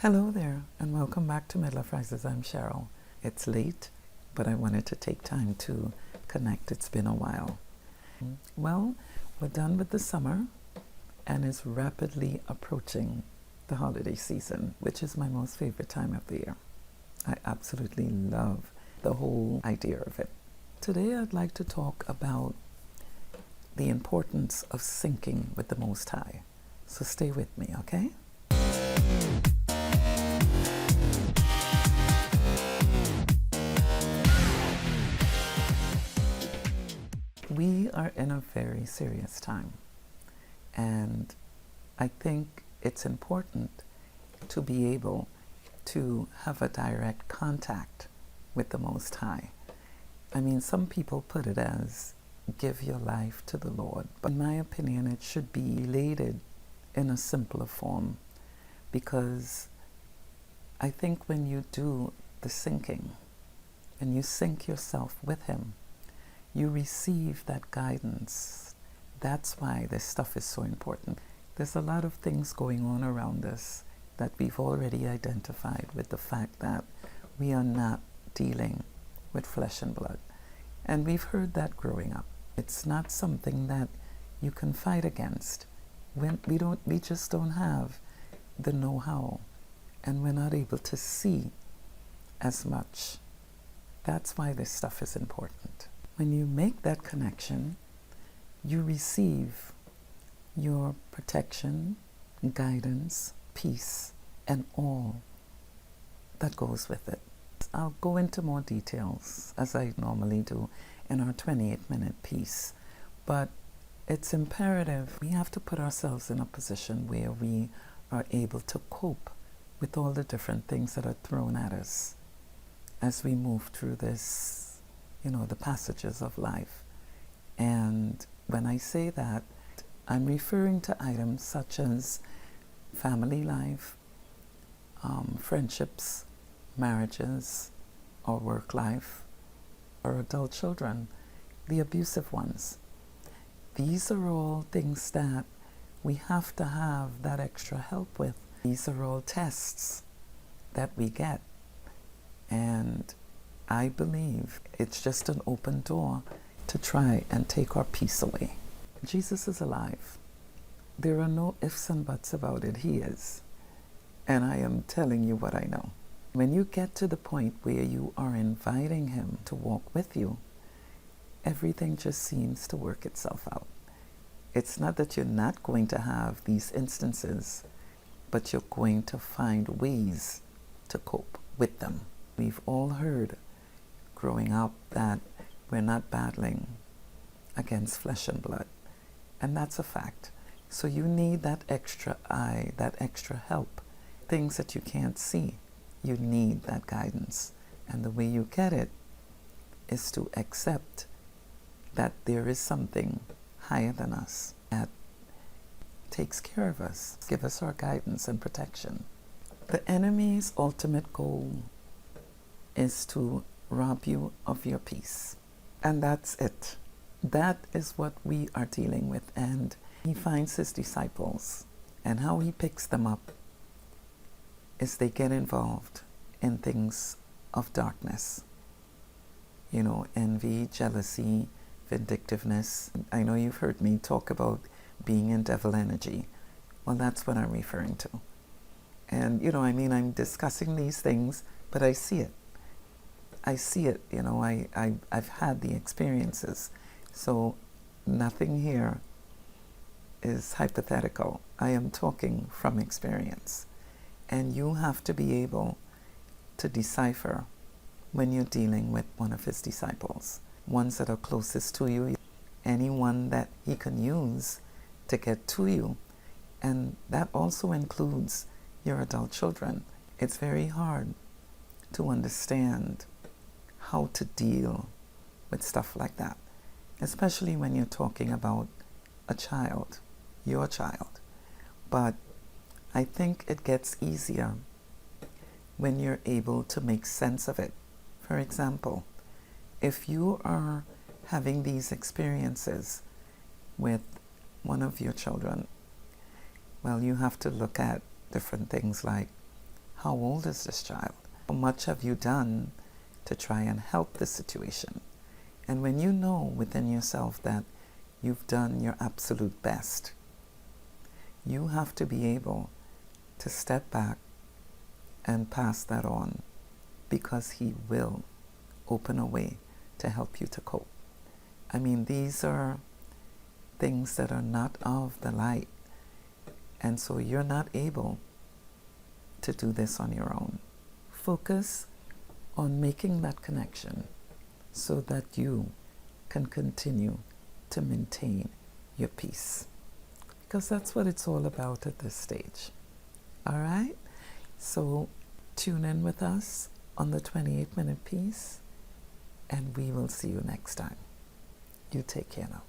Hello there, and welcome back to Midlife Rises. I'm Cheryl. It's late, but I wanted to take time to connect. It's been a while. Well, we're done with the summer and is rapidly approaching the holiday season, which is my most favorite time of the year. I absolutely love the whole idea of it. Today I'd like to talk about the importance of syncing with the Most High. So stay with me, okay? We are in a very serious time, and I think it's important to be able to have a direct contact with the Most High. I mean, some people put it as give your life to the Lord, but in my opinion it should be related in a simpler form, because I think when you do the syncing and you sync yourself with Him, you receive that guidance. That's why this stuff is so important. There's a lot of things going on around us that we've already identified with the fact that we are not dealing with flesh and blood. And we've heard that growing up. It's not something that you can fight against. We just don't have the know-how, and we're not able to see as much. That's why this stuff is important. When you make that connection, you receive your protection, guidance, peace, and all that goes with it. I'll go into more details, as I normally do, in our 28-minute piece. But it's imperative. We have to put ourselves in a position where we are able to cope with all the different things that are thrown at us as we move through this, the passages of life. And when I say that, I'm referring to items such as family life, friendships, marriages, or work life, or adult children, the abusive ones. These are all things that we have to have that extra help with. These are all tests that we get. And I believe it's just an open door to try and take our peace away. Jesus is alive. There are no ifs and buts about it. He is. And I am telling you what I know. When you get to the point where you are inviting Him to walk with you, everything just seems to work itself out. It's not that you're not going to have these instances, but you're going to find ways to cope with them. We've all heard growing up that we're not battling against flesh and blood, and that's a fact. So you need that extra eye, that extra help, things that you can't see. You need that guidance, and the way you get it is to accept that there is something higher than us that takes care of us, give us our guidance and protection. The enemy's ultimate goal is to rob you of your peace. And that's it. That is what we are dealing with. And he finds his disciples, and how he picks them up is they get involved in things of darkness. Envy, jealousy, vindictiveness. I know you've heard me talk about being in devil energy. Well, that's what I'm referring to. And, I'm discussing these things, but I see it. I've had the experiences. So nothing here is hypothetical. I am talking from experience. And you have to be able to decipher when you're dealing with one of his disciples, ones that are closest to you, anyone that he can use to get to you. And that also includes your adult children. It's very hard to understand how to deal with stuff like that, especially when you're talking about a child, your child. But I think it gets easier when you're able to make sense of it. For example, if you are having these experiences with one of your children, well, you have to look at different things like How old is this child? How much have you done to try and help the situation? And when you know within yourself that you've done your absolute best, you have to be able to step back and pass that on, because he will open a way to help you to cope. I mean, these are things that are not of the light, and so you're not able to do this on your own. Focus on making that connection so that you can continue to maintain your peace, because that's what it's all about at this stage. All right? So tune in with us on the 28-minute piece, and we will see you next time. You take care now.